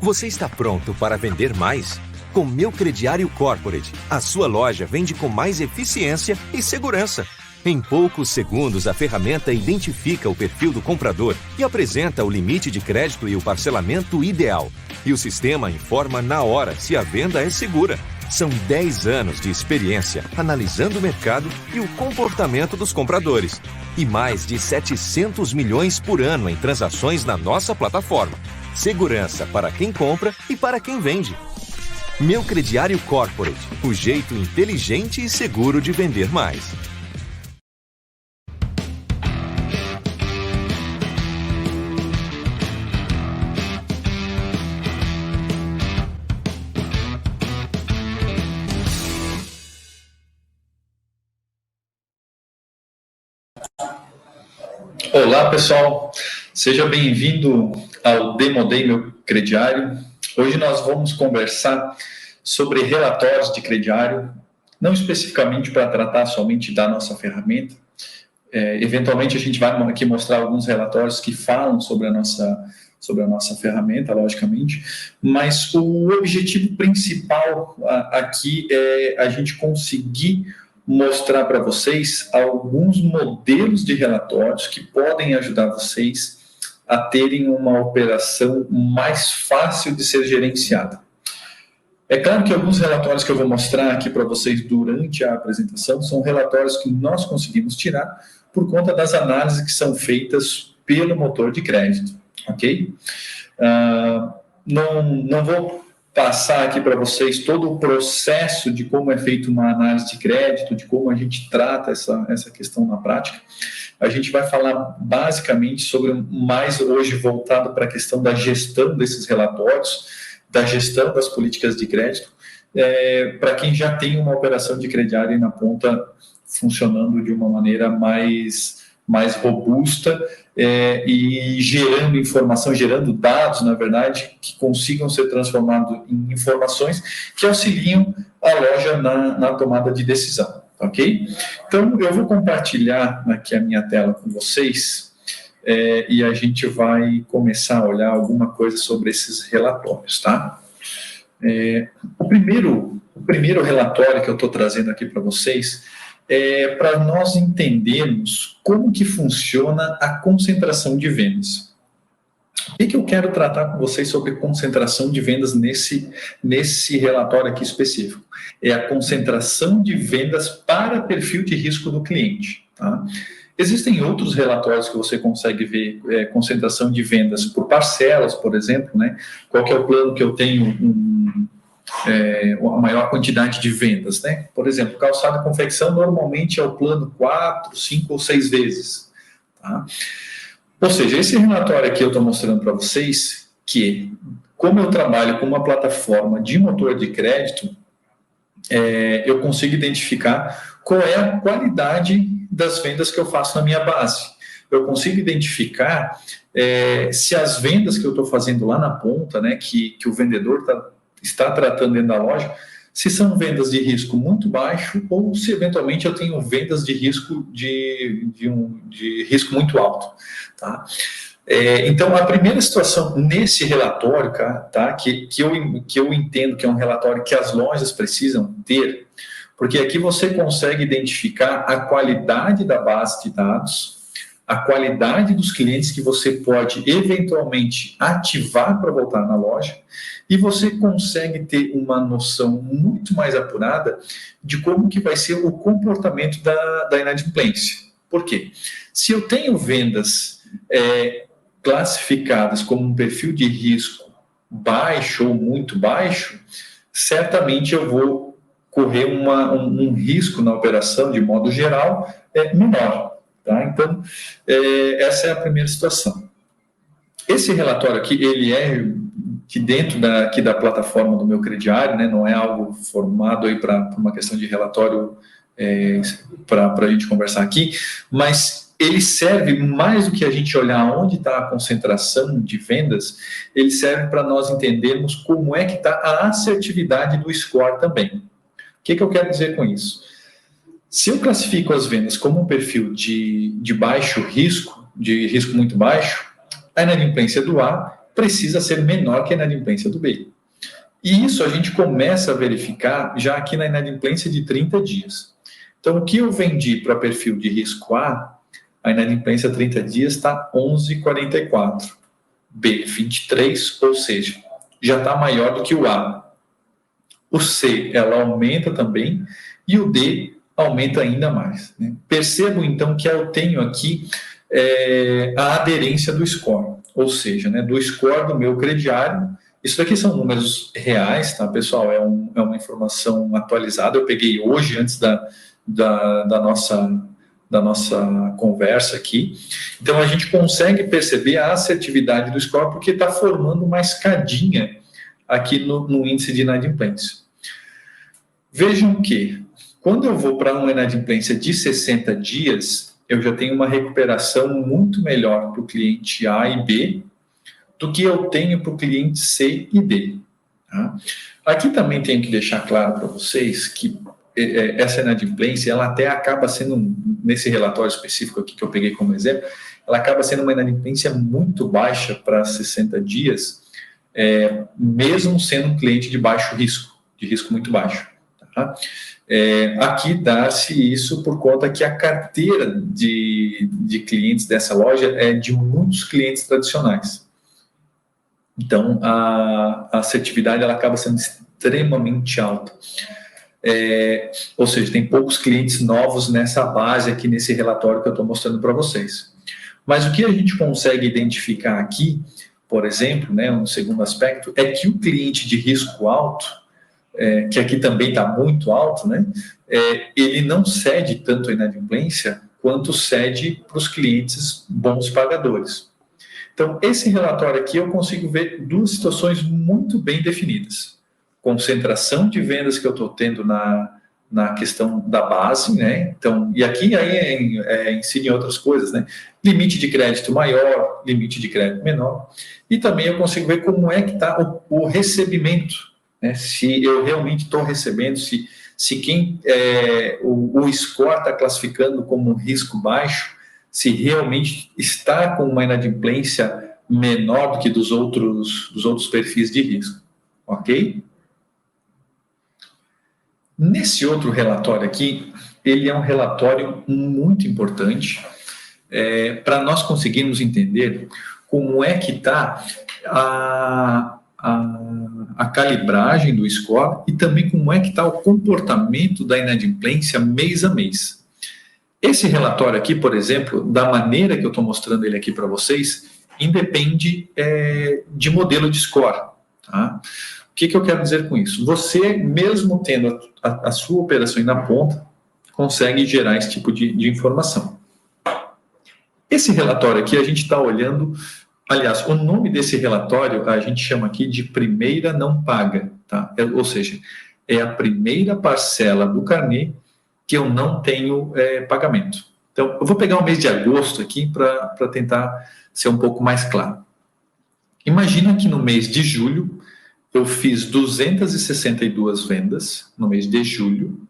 Você está pronto para vender mais? Com Meu Crediário Corporate, a sua loja vende com mais eficiência e segurança. Em poucos segundos, a ferramenta identifica o perfil do comprador e apresenta o limite de crédito e o parcelamento ideal. E o sistema informa na hora se a venda é segura. São 10 anos de experiência analisando o mercado e o comportamento dos compradores. E mais de 700 milhões por ano em transações na nossa plataforma. Segurança para quem compra e para quem vende. Meu Crediário Corporate, o jeito inteligente e seguro de vender mais. Olá, pessoal. Seja bem-vindo ao Demo Day Meu Crediário. Hoje nós vamos conversar sobre relatórios de crediário, não especificamente para tratar somente da nossa ferramenta. Eventualmente a gente vai aqui mostrar alguns relatórios que falam sobre a nossa ferramenta, logicamente, mas o objetivo principal aqui é a gente conseguir mostrar para vocês alguns modelos de relatórios que podem ajudar vocês a terem uma operação mais fácil de ser gerenciada. É claro que alguns relatórios que eu vou mostrar aqui para vocês durante a apresentação são relatórios que nós conseguimos tirar por conta das análises que são feitas pelo motor de crédito, ok? Não vou passar aqui para vocês todo o processo de como é feita uma análise de crédito, de como a gente trata essa questão na prática. A gente vai falar basicamente sobre mais hoje voltado para a questão da gestão desses relatórios, da gestão das políticas de crédito, para quem já tem uma operação de crediário na ponta funcionando de uma maneira mais robusta e gerando informação, gerando dados, na verdade, que consigam ser transformados em informações que auxiliam a loja na tomada de decisão, ok? Então, eu vou compartilhar aqui a minha tela com vocês e a gente vai começar a olhar alguma coisa sobre esses relatórios, tá? O primeiro relatório que eu estou trazendo aqui para vocês para nós entendermos como que funciona a concentração de vendas. O que eu quero tratar com vocês sobre concentração de vendas nesse relatório aqui específico? É a concentração de vendas para perfil de risco do cliente, tá? Existem outros relatórios que você consegue ver concentração de vendas por parcelas, por exemplo, né? Qual que é o plano que eu tenho a maior quantidade de vendas, né? Por exemplo, calçado e confecção normalmente é o plano 4, 5 ou 6 vezes, tá? Ou seja, esse relatório aqui eu estou mostrando para vocês que, como eu trabalho com uma plataforma de motor de crédito, eu consigo identificar qual é a qualidade das vendas que eu faço na minha base. Eu consigo identificar se as vendas que eu estou fazendo lá na ponta, né, que o vendedor está tratando dentro da loja, se são vendas de risco muito baixo ou se eventualmente eu tenho vendas de risco de risco muito alto, tá? Então, a primeira situação nesse relatório, tá, que eu entendo que é um relatório que as lojas precisam ter, porque aqui você consegue identificar a qualidade da base de dados, a qualidade dos clientes que você pode eventualmente ativar para voltar na loja, e você consegue ter uma noção muito mais apurada de como que vai ser o comportamento da inadimplência. Por quê? Se eu tenho vendas classificadas como um perfil de risco baixo ou muito baixo, certamente eu vou correr um risco na operação, de modo geral, menor. Tá? Então, essa é a primeira situação. Esse relatório aqui, ele é de dentro aqui da plataforma do Meu Crediário, né? Não é algo formado aí para uma questão de relatório para a gente conversar aqui, mas ele serve mais do que a gente olhar onde está a concentração de vendas, ele serve para nós entendermos como é que está a assertividade do score também. O que eu quero dizer com isso? Se eu classifico as vendas como um perfil de baixo risco, de risco muito baixo, a inadimplência do A precisa ser menor que a inadimplência do B. E isso a gente começa a verificar já aqui na inadimplência de 30 dias. Então, o que eu vendi para perfil de risco A inadimplência 30 dias está 11,44. B, 23, ou seja, já está maior do que o A. O C, ela aumenta também, e o D aumenta ainda mais. Né? Percebo, então, que eu tenho aqui a aderência do score, ou seja, né, do score do meu crediário. Isso daqui são números reais, tá, pessoal? É uma informação atualizada. Eu peguei hoje, antes da nossa conversa aqui. Então, a gente consegue perceber a assertividade do score porque está formando uma escadinha aqui no índice de inadimplência. Vejam que, quando eu vou para uma inadimplência de 60 dias, eu já tenho uma recuperação muito melhor para o cliente A e B do que eu tenho para o cliente C e D. Tá? Aqui também tenho que deixar claro para vocês que essa inadimplência, ela até acaba sendo, nesse relatório específico aqui que eu peguei como exemplo, ela acaba sendo uma inadimplência muito baixa para 60 dias, mesmo sendo um cliente de baixo risco, de risco muito baixo. Tá? Aqui dá-se isso por conta que a carteira de clientes dessa loja é de muitos clientes tradicionais. Então, a assertividade ela acaba sendo extremamente alta. Ou seja, tem poucos clientes novos nessa base aqui nesse relatório que eu estou mostrando para vocês. Mas o que a gente consegue identificar aqui, por exemplo, né, um segundo aspecto, é que o cliente de risco alto, que aqui também está muito alto, né, ele não cede tanto a inadimplência quanto cede para os clientes bons pagadores. Então, esse relatório aqui eu consigo ver duas situações muito bem definidas. Concentração de vendas que eu estou tendo na questão da base, né? Então, e aqui aí incide em outras coisas, né? Limite de crédito maior, limite de crédito menor. E também eu consigo ver como é que está o recebimento, né? Se eu realmente estou recebendo, se quem o score está classificando como um risco baixo, se realmente está com uma inadimplência menor do que dos outros perfis de risco, ok? Nesse outro relatório aqui, ele é um relatório muito importante para nós conseguirmos entender como é que está a calibragem do score e também como é que está o comportamento da inadimplência mês a mês. Esse relatório aqui, por exemplo, da maneira que eu estou mostrando ele aqui para vocês, independe de modelo de score, tá? O que eu quero dizer com isso? Você, mesmo tendo a sua operação na ponta, consegue gerar esse tipo de informação. Esse relatório aqui, a gente está olhando... Aliás, o nome desse relatório, a gente chama aqui de primeira não paga. Tá? Ou seja, é a primeira parcela do carnê que eu não tenho pagamento. Então, eu vou pegar o mês de agosto aqui para tentar ser um pouco mais claro. Imagina que no mês de julho, eu fiz 262 vendas no mês de julho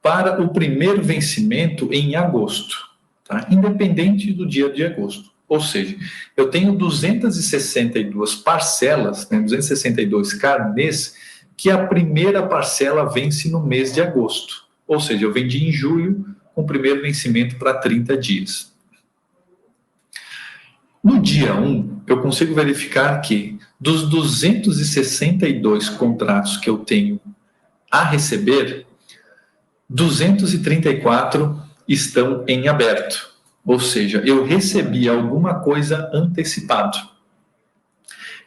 para o primeiro vencimento em agosto, tá? Independente do dia de agosto. Ou seja, eu tenho 262 parcelas, né, 262 carnês, que a primeira parcela vence no mês de agosto. Ou seja, eu vendi em julho com o primeiro vencimento para 30 dias. No dia 1, eu consigo verificar que dos 262 contratos que eu tenho a receber, 234 estão em aberto. Ou seja, eu recebi alguma coisa antecipado.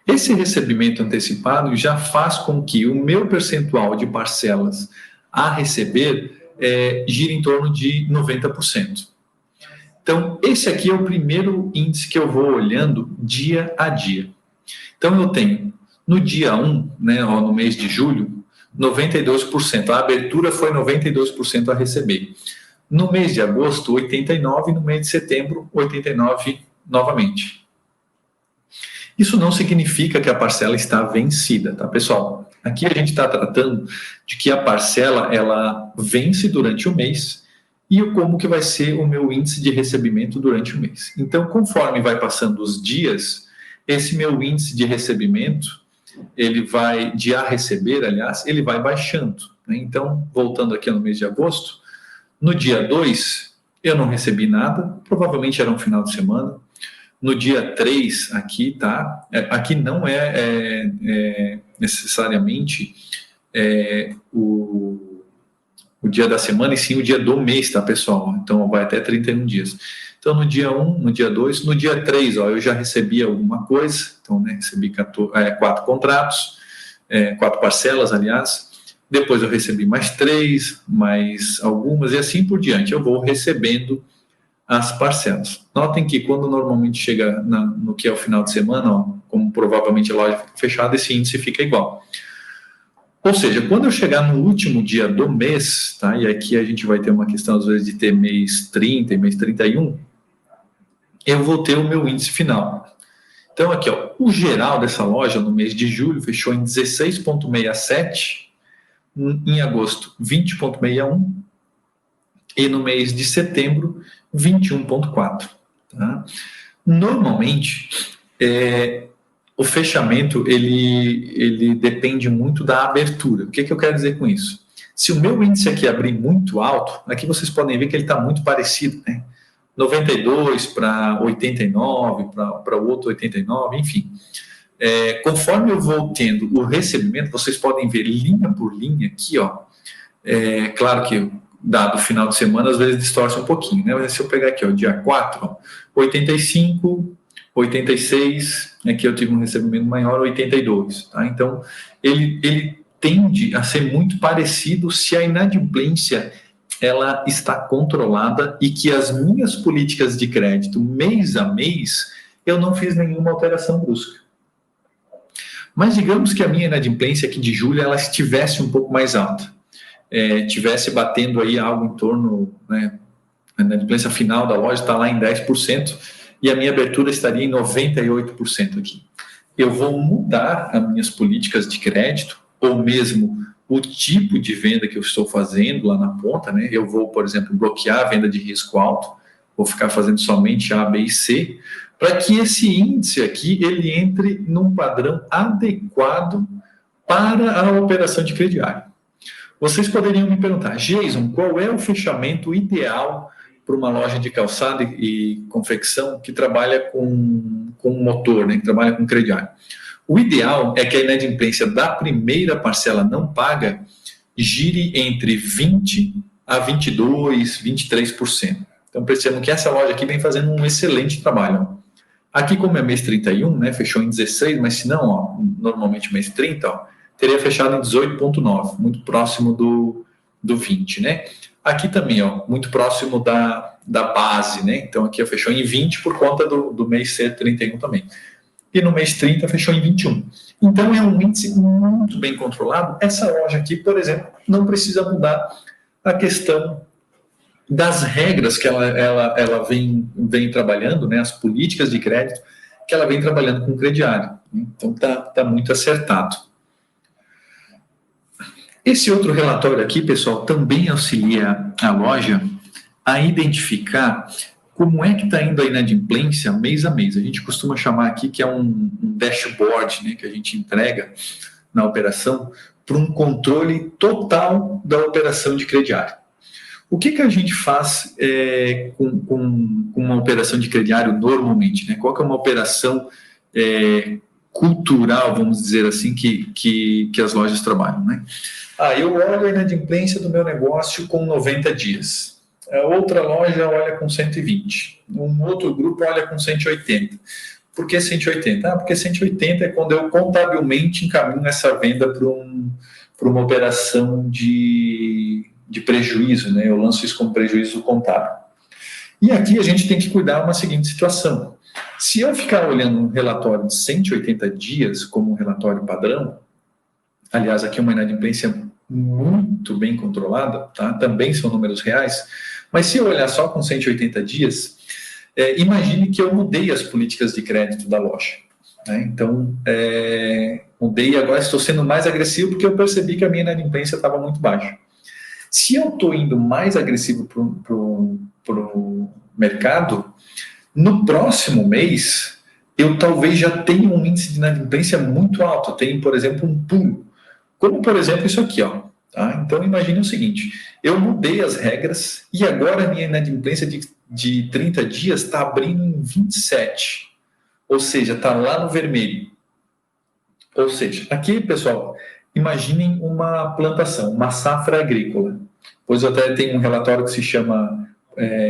Esse recebimento antecipado já faz com que o meu percentual de parcelas a receber gire em torno de 90%. Então, esse aqui é o primeiro índice que eu vou olhando dia a dia. Então, eu tenho, no dia 1, né, no mês de julho, 92%. A abertura foi 92% a receber. No mês de agosto, 89%. No mês de setembro, 89% novamente. Isso não significa que a parcela está vencida, tá, pessoal? Aqui a gente está tratando de que a parcela, ela vence durante o mês e como que vai ser o meu índice de recebimento durante o mês. Então, conforme vai passando os dias, esse meu índice de recebimento, de a receber, aliás, ele vai baixando, né? Então, voltando aqui no mês de agosto, no dia 2, eu não recebi nada, provavelmente era um final de semana. No dia 3, aqui, tá? Aqui não é necessariamente o dia da semana, e sim o dia do mês, tá, pessoal? Então, vai até 31 dias. Então, no dia 1, no dia 2, no dia 3, ó, eu já recebi alguma coisa. Então, né, recebi 4 contratos, 4 parcelas, aliás. Depois eu recebi mais 3, mais algumas, e assim por diante. Eu vou recebendo as parcelas. Notem que quando normalmente chega no que é o final de semana, ó, como provavelmente a loja fica fechada, esse índice fica igual. Ou seja, quando eu chegar no último dia do mês, tá? E aqui a gente vai ter uma questão, às vezes, de ter mês 30 e mês 31, eu vou ter o meu índice final. Então, aqui, ó, o geral dessa loja no mês de julho fechou em 16,67, em agosto 20,61 e no mês de setembro 21,4. Tá? Normalmente, o fechamento ele depende muito da abertura. O que eu quero dizer com isso? Se o meu índice aqui abrir muito alto, aqui vocês podem ver que ele está muito parecido, né? 92 para 89, para o outro 89, enfim. Conforme eu vou tendo o recebimento, vocês podem ver linha por linha aqui, ó. Claro que dado o final de semana, às vezes distorce um pouquinho, né? Mas se eu pegar aqui, ó, dia 4, ó, 85, 86, aqui eu tive um recebimento maior, 82, tá? Então, ele tende a ser muito parecido se a inadimplência ela está controlada e que as minhas políticas de crédito, mês a mês, eu não fiz nenhuma alteração brusca. Mas digamos que a minha inadimplência aqui de julho, ela estivesse um pouco mais alta. Tivesse batendo aí algo em torno, né, a inadimplência final da loja está lá em 10%, e a minha abertura estaria em 98% aqui. Eu vou mudar as minhas políticas de crédito, ou mesmo o tipo de venda que eu estou fazendo lá na ponta, né? Eu vou, por exemplo, bloquear a venda de risco alto, vou ficar fazendo somente A, B e C, para que esse índice aqui, ele entre num padrão adequado para a operação de crediário. Vocês poderiam me perguntar, Jason, qual é o fechamento ideal para uma loja de calçado e confecção que trabalha com motor, né, que trabalha com crediário? O ideal é que a inadimplência da primeira parcela não paga gire entre 20% a 22%, 23%. Então, percebam que essa loja aqui vem fazendo um excelente trabalho. Aqui, como é mês 31, né, fechou em 16, mas se não, ó, normalmente mês 30, ó, teria fechado em 18,9, muito próximo do 20, né? Aqui também, ó, muito próximo da base, né? Então, aqui fechou em 20 por conta do mês ser 31 também. E no mês 30 fechou em 21. Então, é um índice muito bem controlado. Essa loja aqui, por exemplo, não precisa mudar a questão das regras que ela vem trabalhando, né? As políticas de crédito que ela vem trabalhando com o crediário. Então, tá muito acertado. Esse outro relatório aqui, pessoal, também auxilia a loja a identificar como é que está indo a inadimplência mês a mês. A gente costuma chamar aqui que é um dashboard, né, que a gente entrega na operação para um controle total da operação de crediário. O que a gente faz com uma operação de crediário normalmente? Né? Qual que é uma operação cultural, vamos dizer assim, que as lojas trabalham, né? Eu olho a inadimplência do meu negócio com 90 dias. A outra loja olha com 120. Um outro grupo olha com 180. Por que 180? Porque 180 é quando eu contabilmente encaminho essa venda para uma operação de prejuízo, né? Eu lanço isso como prejuízo contábil. E aqui a gente tem que cuidar uma seguinte situação. Se eu ficar olhando um relatório de 180 dias como um relatório padrão, aliás, aqui é uma inadimplência muito bem controlada, tá? Também são números reais, mas se eu olhar só com 180 dias, imagine que eu mudei as políticas de crédito da loja. Né? Então, mudei e agora estou sendo mais agressivo porque eu percebi que a minha inadimplência estava muito baixa. Se eu estou indo mais agressivo para o mercado, no próximo mês, eu talvez já tenha um índice de inadimplência muito alto. Eu tenho, por exemplo, um pulo. Como, por exemplo, isso aqui, ó. Tá? Então, imagine o seguinte, eu mudei as regras e agora a minha inadimplência de 30 dias está abrindo em 27. Ou seja, está lá no vermelho. Ou seja, aqui, pessoal, imaginem uma plantação, uma safra agrícola. Pois eu até tenho um relatório que se chama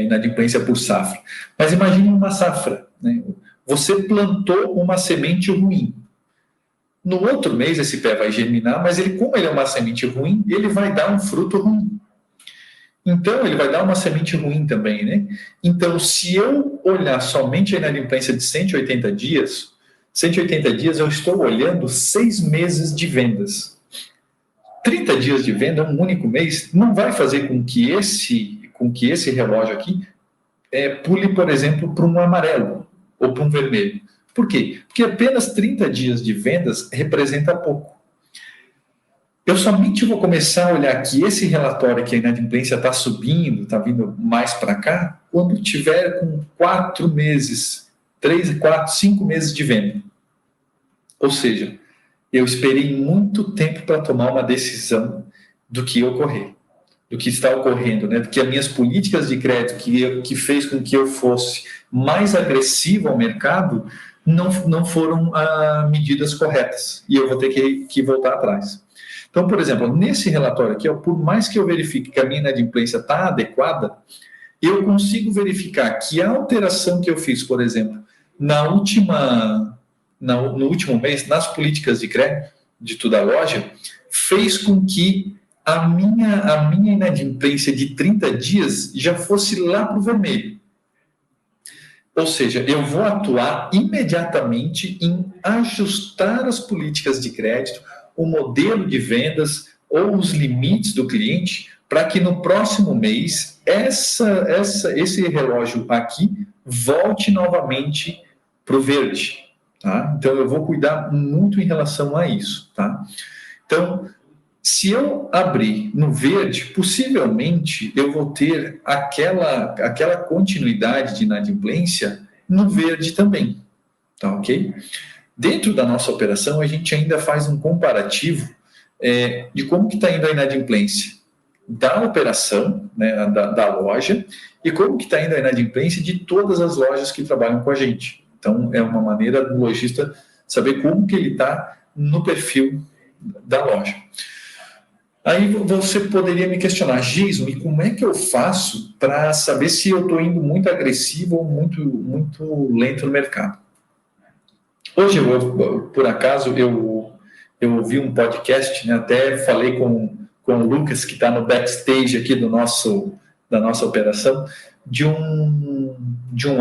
inadimplência por safra. Mas imaginem uma safra, né? Você plantou uma semente ruim. No outro mês esse pé vai germinar, mas como ele é uma semente ruim, ele vai dar um fruto ruim. Então, ele vai dar uma semente ruim também, né? Então, se eu olhar somente a inadimplência de 180 dias eu estou olhando 6 meses de vendas. 30 dias de venda, um único mês, não vai fazer com que esse relógio aqui pule, por exemplo, para um amarelo ou para um vermelho. Por quê? Porque apenas 30 dias de vendas representa pouco. Eu somente vou começar a olhar que esse relatório que a inadimplência está subindo, está vindo mais para cá, quando tiver com 4 meses, 3, 4, 5 meses de venda. Ou seja, eu esperei muito tempo para tomar uma decisão do que ocorrer, do que está ocorrendo, né? Do que as minhas políticas de crédito que fez com que eu fosse mais agressivo ao mercado não foram medidas corretas e eu vou ter que voltar atrás. Então, por exemplo, nesse relatório aqui, por mais que eu verifique que a minha inadimplência está adequada, eu consigo verificar que a alteração que eu fiz, por exemplo, no último mês, nas políticas de crédito da loja, fez com que a minha inadimplência de 30 dias já fosse lá para o vermelho. Ou seja, eu vou atuar imediatamente em ajustar as políticas de crédito, o modelo de vendas ou os limites do cliente, para que no próximo mês esse relógio aqui volte novamente para o verde. Tá? Então, eu vou cuidar muito em relação a isso. Tá? Então, se eu abrir no verde, possivelmente eu vou ter aquela continuidade de inadimplência no verde também. Tá ok? Dentro da nossa operação, a gente ainda faz um comparativo de como que está indo a inadimplência da operação, né, da loja, e como que está indo a inadimplência de todas as lojas que trabalham com a gente. Então, é uma maneira do lojista saber como que ele está no perfil da loja. Aí você poderia me questionar, Geison, e como é que eu faço para saber se eu estou indo muito agressivo ou muito lento no mercado? Hoje, por acaso, eu ouvi um podcast, né, até falei com o Lucas, que está no backstage aqui da nossa operação, de um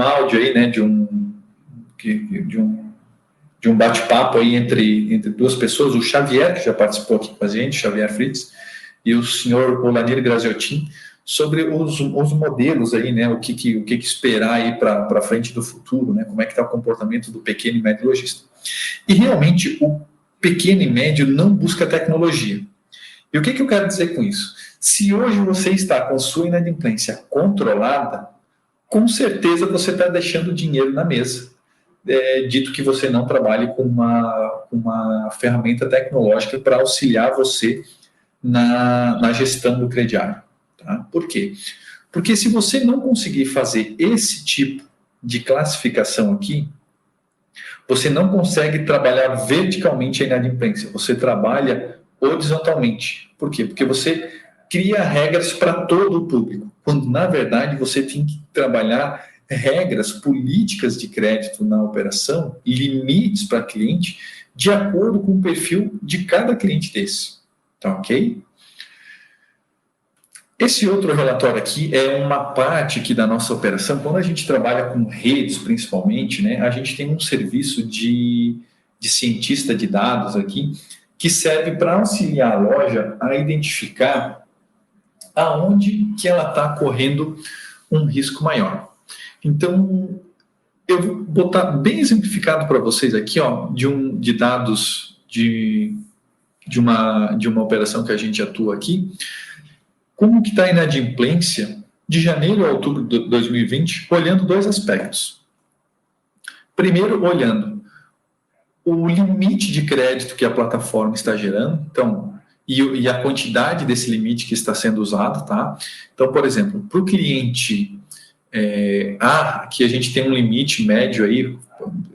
áudio aí, né, de um bate-papo aí entre duas pessoas, o Xavier, que já participou aqui com a gente, Xavier Fritz, e o senhor Olanir Graziotin, sobre os modelos aí, né, o que esperar aí para frente do futuro, né, como é que está o comportamento do pequeno e médio lojista. E realmente o pequeno e médio não busca tecnologia. E o que eu quero dizer com isso? Se hoje você está com sua inadimplência controlada, com certeza você está deixando dinheiro na mesa, dito que você não trabalhe com uma ferramenta tecnológica para auxiliar você na gestão do crediário. Tá? Por quê? Porque se você não conseguir fazer esse tipo de classificação aqui, você não consegue trabalhar verticalmente a inadimplência, você trabalha horizontalmente. Por quê? Porque você cria regras para todo o público, quando na verdade você tem que trabalhar regras, políticas de crédito na operação, limites para cliente, de acordo com o perfil de cada cliente desse. Tá ok? Esse outro relatório aqui é uma parte aqui da nossa operação. Quando a gente trabalha com redes, principalmente, né, a gente tem um serviço de cientista de dados aqui que serve para auxiliar a loja a identificar aonde que ela está correndo um risco maior. Então, eu vou botar bem exemplificado para vocês aqui, ó, de dados de uma operação que a gente atua aqui. Como que está a inadimplência de janeiro a outubro de 2020, olhando dois aspectos. Primeiro, olhando o limite de crédito que a plataforma está gerando, então, e a quantidade desse limite que está sendo usado, tá? Então, por exemplo, para o cliente que a gente tem um limite médio aí,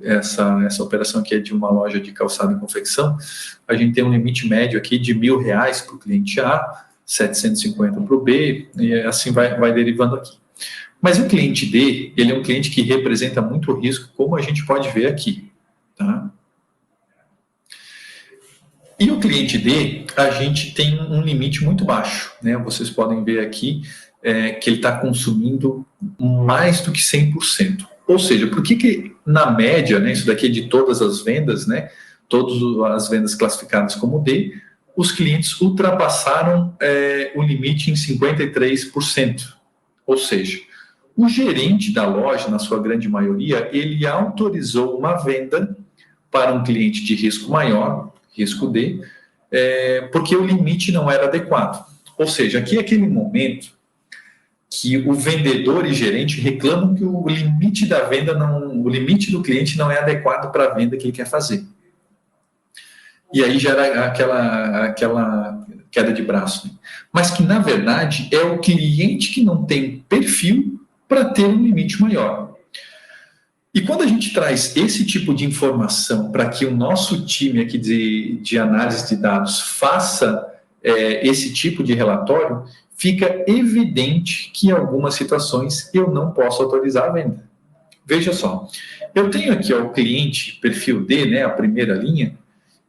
essa operação aqui é de uma loja de calçado e confecção, a gente tem um limite médio aqui de R$1.000 para o cliente A, 750 para o B, e assim vai derivando aqui. Mas o cliente D, ele é um cliente que representa muito risco, como a gente pode ver aqui, tá? E o cliente D, a gente tem um limite muito baixo, né? Vocês podem ver aqui que ele está consumindo mais do que 100%. Ou seja, por que na média, né, isso daqui é de todas as vendas, né, todas as vendas classificadas como D, os clientes ultrapassaram o limite em 53%. Ou seja, o gerente da loja, na sua grande maioria, ele autorizou uma venda para um cliente de risco maior, risco D, porque o limite não era adequado. Ou seja, aqui é aquele momento que o vendedor e gerente reclamam que o limite da venda o limite do cliente não é adequado para a venda que ele quer fazer. E aí gera aquela queda de braço. Né? Mas que, na verdade, é o cliente que não tem perfil para ter um limite maior. E quando a gente traz esse tipo de informação para que o nosso time aqui de análise de dados faça esse tipo de relatório, fica evidente que em algumas situações eu não posso autorizar a venda. Veja só, eu tenho aqui o cliente perfil D, né, a primeira linha,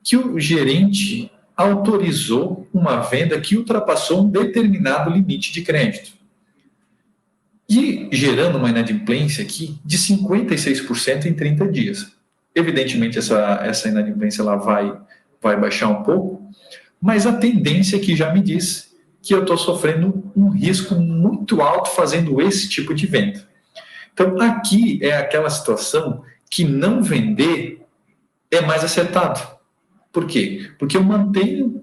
que o gerente autorizou uma venda que ultrapassou um determinado limite de crédito. E gerando uma inadimplência aqui de 56% em 30 dias. Evidentemente, essa inadimplência ela vai baixar um pouco, mas a tendência aqui já me diz que eu estou sofrendo um risco muito alto fazendo esse tipo de venda. Então, aqui é aquela situação que não vender é mais acertado. Por quê? Porque eu mantenho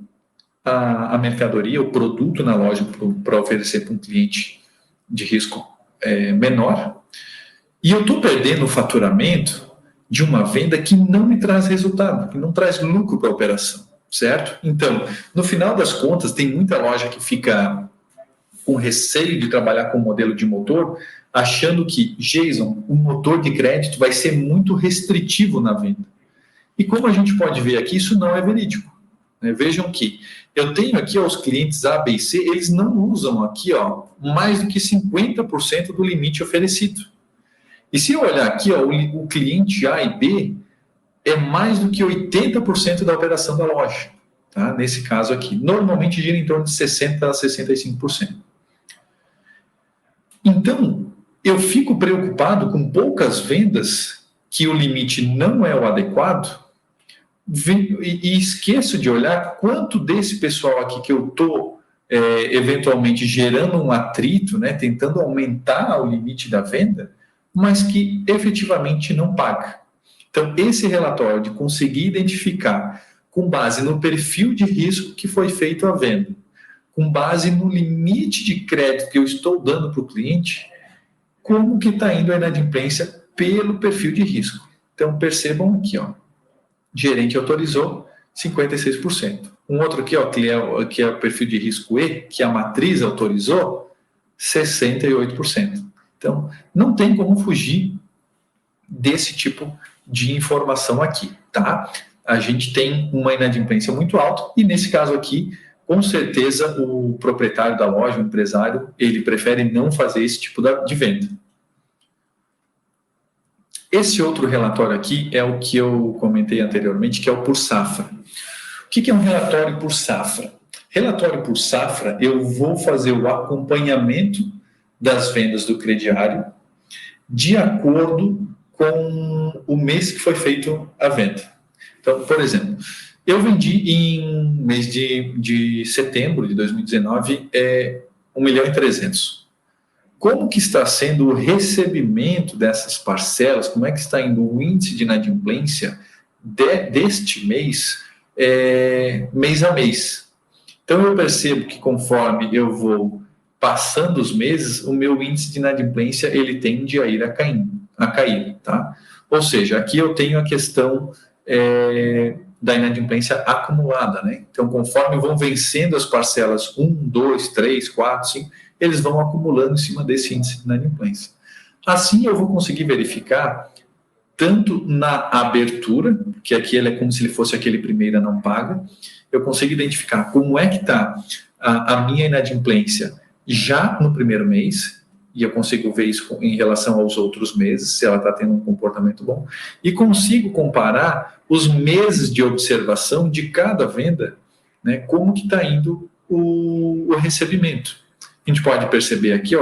a mercadoria, o produto na loja para oferecer para um cliente de risco menor, e eu estou perdendo o faturamento de uma venda que não me traz resultado, que não traz lucro para a operação. Certo? Então, no final das contas, tem muita loja que fica com receio de trabalhar com o modelo de motor, achando que, Jason, o motor de crédito vai ser muito restritivo na venda. E como a gente pode ver aqui, isso não é verídico. Né? Vejam que eu tenho aqui os clientes A, B e C, eles não usam aqui mais do que 50% do limite oferecido. E se eu olhar aqui, o cliente A e B, é mais do que 80% da operação da loja, tá? Nesse caso aqui. Normalmente gira em torno de 60% a 65%. Então, eu fico preocupado com poucas vendas que o limite não é o adequado e esqueço de olhar quanto desse pessoal aqui que eu estou eventualmente gerando um atrito, né, tentando aumentar o limite da venda, mas que efetivamente não paga. Então, esse relatório de conseguir identificar, com base no perfil de risco que foi feito a venda, com base no limite de crédito que eu estou dando para o cliente, como que está indo a inadimplência pelo perfil de risco. Então, percebam aqui, gerente autorizou 56%. Um outro aqui, que é o perfil de risco E, que a matriz autorizou, 68%. Então, não tem como fugir desse tipo de informação aqui, tá? A gente tem uma inadimplência muito alta e, nesse caso aqui, com certeza, o proprietário da loja, o empresário, ele prefere não fazer esse tipo de venda. Esse outro relatório aqui é o que eu comentei anteriormente, que é o por safra. O que é um relatório por safra? Relatório por safra, eu vou fazer o acompanhamento das vendas do crediário de acordo com o mês que foi feito a venda. Então, por exemplo, eu vendi em mês de setembro de 2019 1.300.000. Como que está sendo o recebimento dessas parcelas? Como é que está indo o índice de inadimplência deste mês, mês a mês? Então, eu percebo que conforme eu vou passando os meses, o meu índice de inadimplência ele tende a ir a cair, tá? Ou seja, aqui eu tenho a questão da inadimplência acumulada, né? Então, conforme vão vencendo as parcelas 1, 2, 3, 4, 5, eles vão acumulando em cima desse índice de inadimplência. Assim, eu vou conseguir verificar tanto na abertura, que aqui ele é como se ele fosse aquele primeiro a não paga, eu consigo identificar como é que está a minha inadimplência já no primeiro mês, e eu consigo ver isso em relação aos outros meses, se ela está tendo um comportamento bom, e consigo comparar os meses de observação de cada venda, né, como que está indo o recebimento. A gente pode perceber aqui,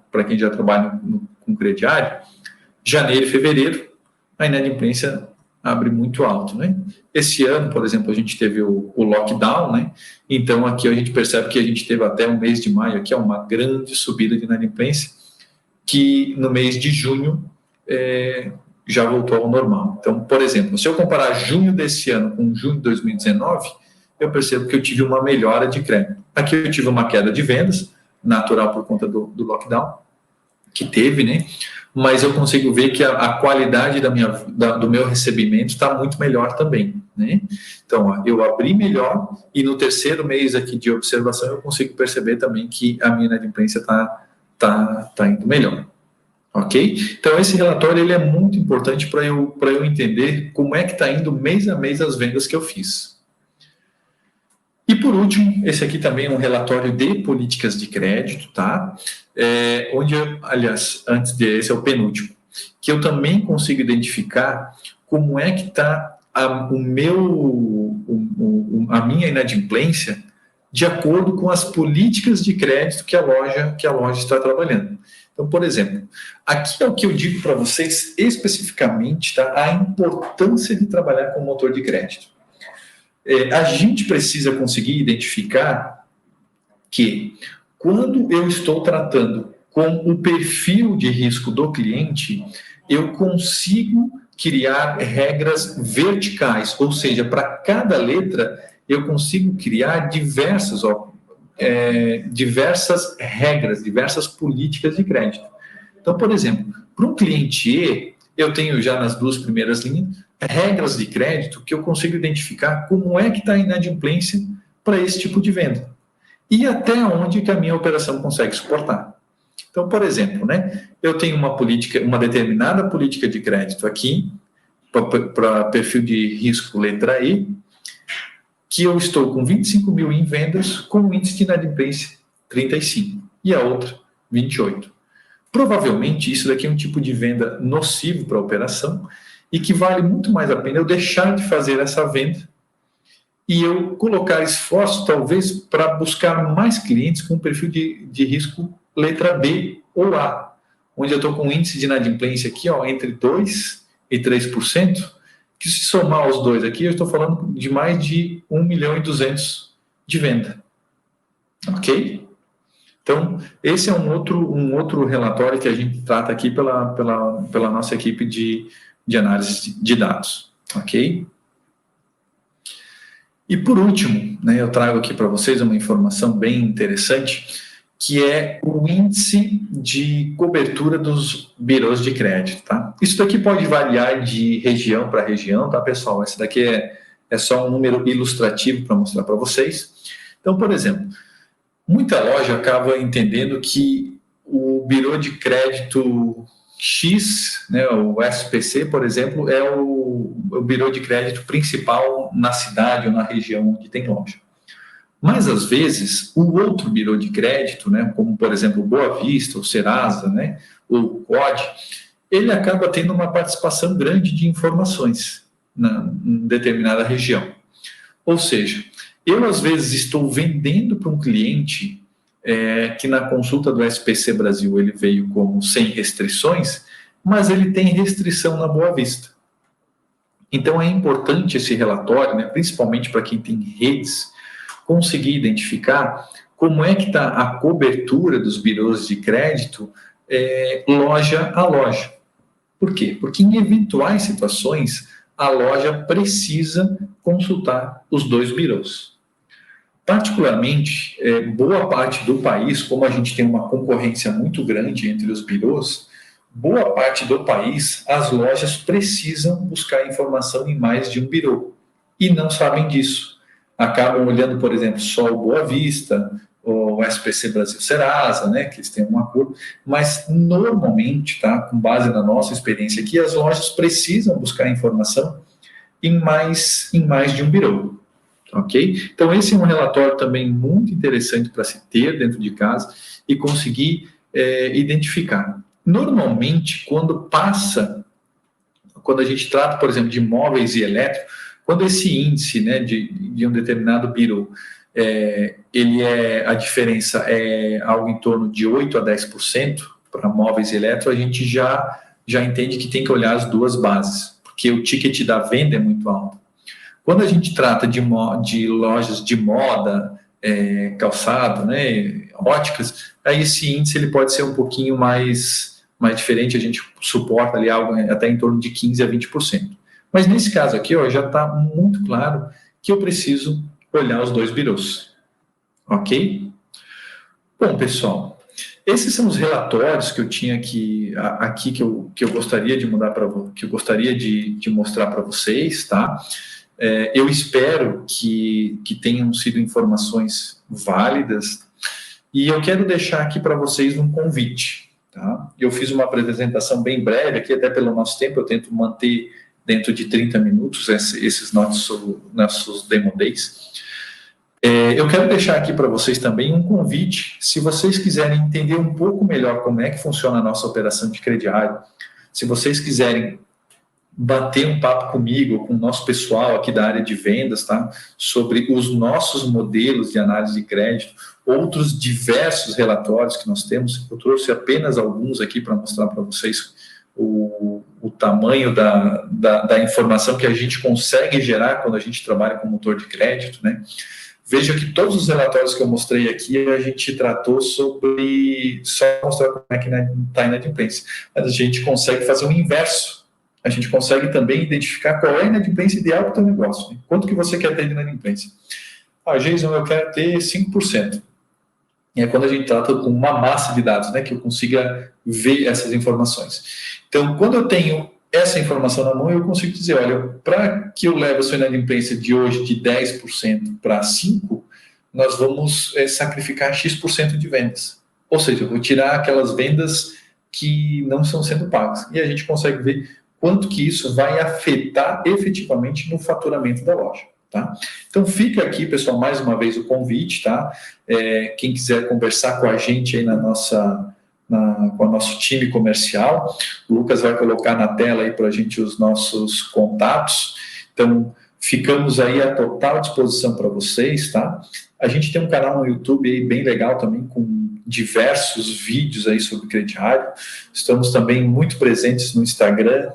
para quem já trabalha com crediário, janeiro e fevereiro, a inadimplência abre muito alto, né? Esse ano, por exemplo, a gente teve o lockdown, né? Então, aqui a gente percebe que a gente teve até o mês de maio, aqui é uma grande subida de inadimplência, que no mês de junho já voltou ao normal. Então, por exemplo, se eu comparar junho desse ano com junho de 2019, eu percebo que eu tive uma melhora de crédito. Aqui eu tive uma queda de vendas, natural por conta do lockdown, que teve, né? Mas eu consigo ver que a qualidade do meu recebimento está muito melhor também, né? Então, eu abri melhor e no terceiro mês aqui de observação eu consigo perceber também que a minha inadimplência tá indo melhor, ok? Então, esse relatório ele é muito importante para eu entender como é que está indo mês a mês as vendas que eu fiz. E por último, esse aqui também é um relatório de políticas de crédito, tá? Onde, aliás, antes desse é o penúltimo, que eu também consigo identificar como é que está a minha inadimplência de acordo com as políticas de crédito que a loja está trabalhando. Então, por exemplo, aqui é o que eu digo para vocês especificamente, tá? A importância de trabalhar com motor de crédito. A gente precisa conseguir identificar que quando eu estou tratando com o perfil de risco do cliente, eu consigo criar regras verticais, ou seja, para cada letra eu consigo criar diversas regras, diversas políticas de crédito. Então, por exemplo, para um cliente E, eu tenho já nas duas primeiras linhas regras de crédito que eu consigo identificar como é que está a inadimplência para esse tipo de venda e até onde que a minha operação consegue suportar. Então, por exemplo, né, eu tenho uma determinada política de crédito aqui para perfil de risco letra E, que eu estou com 25 mil em vendas com um índice de inadimplência 35 e a outra 28. Provavelmente isso daqui é um tipo de venda nocivo para a operação e que vale muito mais a pena eu deixar de fazer essa venda e eu colocar esforço, talvez, para buscar mais clientes com perfil de risco letra B ou A, onde eu estou com um índice de inadimplência aqui, entre 2% e 3%, que se somar os dois aqui, eu estou falando de mais de 1.200.000 de venda. Ok? Então, esse é um outro relatório que a gente trata aqui pela nossa equipe de análise de dados, ok? E por último, né, eu trago aqui para vocês uma informação bem interessante, que é o índice de cobertura dos birôs de crédito, tá? Isso daqui pode variar de região para região, tá, pessoal? Esse daqui é só um número ilustrativo para mostrar para vocês. Então, por exemplo, muita loja acaba entendendo que o birô de crédito X, né, o SPC, por exemplo, é o birô de crédito principal na cidade ou na região onde tem loja. Mas, às vezes, o outro birô de crédito, né, como, por exemplo, o Boa Vista, o Serasa, né, o COD, ele acaba tendo uma participação grande de informações em determinada região. Ou seja, eu, às vezes, estou vendendo para um cliente que na consulta do SPC Brasil ele veio como sem restrições, mas ele tem restrição na Boa Vista. Então, é importante esse relatório, né, principalmente para quem tem redes, conseguir identificar como é que está a cobertura dos birôs de crédito loja a loja. Por quê? Porque em eventuais situações, a loja precisa consultar os dois birôs. Particularmente, boa parte do país, como a gente tem uma concorrência muito grande entre os birôs, boa parte do país, as lojas precisam buscar informação em mais de um birô e não sabem disso. Acabam olhando, por exemplo, só o Boa Vista, o SPC Brasil Serasa, né, que eles têm um acordo, mas normalmente, tá, com base na nossa experiência aqui, as lojas precisam buscar informação em mais de um birô, ok? Então, esse é um relatório também muito interessante para se ter dentro de casa e conseguir identificar. Normalmente, quando a gente trata, por exemplo, de imóveis e elétricos, quando esse índice, né, de um determinado birô, a diferença é algo em torno de 8% a 10% para móveis e elétricos, a gente já entende que tem que olhar as duas bases, porque o ticket da venda é muito alto. Quando a gente trata de lojas de moda, calçado, né, óticas, aí esse índice ele pode ser um pouquinho mais diferente, a gente suporta ali algo até em torno de 15% a 20%. Mas nesse caso aqui, ó, já está muito claro que eu preciso olhar os dois birôs, ok? Bom, pessoal, esses são os relatórios que eu tinha aqui que eu gostaria de mostrar para vocês, tá? Eu espero que tenham sido informações válidas e eu quero deixar aqui para vocês um convite, tá? Eu fiz uma apresentação bem breve aqui, até pelo nosso tempo, eu tento manter dentro de 30 minutos esses nossos Demo Days. Eu quero deixar aqui para vocês também um convite, se vocês quiserem entender um pouco melhor como é que funciona a nossa operação de crediário, se vocês quiserem bater um papo comigo, com o nosso pessoal aqui da área de vendas, tá? Sobre os nossos modelos de análise de crédito, outros diversos relatórios que nós temos, eu trouxe apenas alguns aqui para mostrar para vocês o tamanho da informação que a gente consegue gerar quando a gente trabalha com motor de crédito, né? Veja que todos os relatórios que eu mostrei aqui, a gente tratou sobre só mostrar como é que está a inadimplência, mas a gente consegue fazer o inverso. A gente consegue também identificar qual é a inadimplência ideal para o teu negócio. Né? Quanto que você quer ter de inadimplência? Jason, eu quero ter 5%. E é quando a gente trata com uma massa de dados, né, que eu consiga ver essas informações. Então, quando eu tenho essa informação na mão, eu consigo dizer, olha, para que eu leve a sua inadimplência de hoje de 10% para 5%, nós vamos sacrificar X% de vendas. Ou seja, eu vou tirar aquelas vendas que não estão sendo pagas. E a gente consegue ver quanto que isso vai afetar efetivamente no faturamento da loja. Tá? Então fica aqui, pessoal, mais uma vez o convite, tá? Quem quiser conversar com a gente aí com o nosso time comercial, o Lucas vai colocar na tela aí para a gente os nossos contatos. Então ficamos aí à total disposição para vocês, tá? A gente tem um canal no YouTube aí bem legal também, com diversos vídeos aí sobre crediário. Estamos também muito presentes no Instagram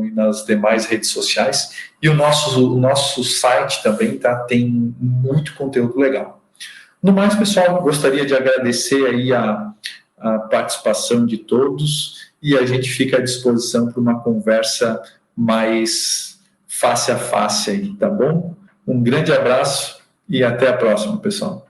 e nas demais redes sociais. E o nosso site também, tá? Tem muito conteúdo legal. No mais, pessoal, gostaria de agradecer aí a participação de todos e a gente fica à disposição para uma conversa mais face a face aí, tá bom? Um grande abraço e até a próxima, pessoal.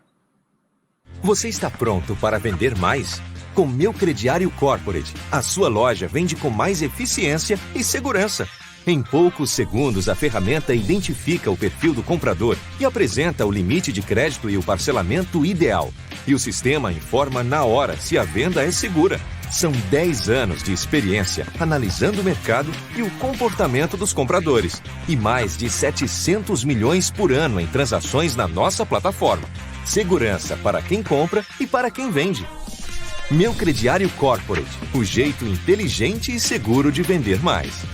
Você está pronto para vender mais? Com Meu Crediário Corporate, a sua loja vende com mais eficiência e segurança. Em poucos segundos, a ferramenta identifica o perfil do comprador e apresenta o limite de crédito e o parcelamento ideal. E o sistema informa na hora se a venda é segura. São 10 anos de experiência analisando o mercado e o comportamento dos compradores. E mais de 700 milhões por ano em transações na nossa plataforma. Segurança para quem compra e para quem vende. Meu Crediário Corporate, o jeito inteligente e seguro de vender mais.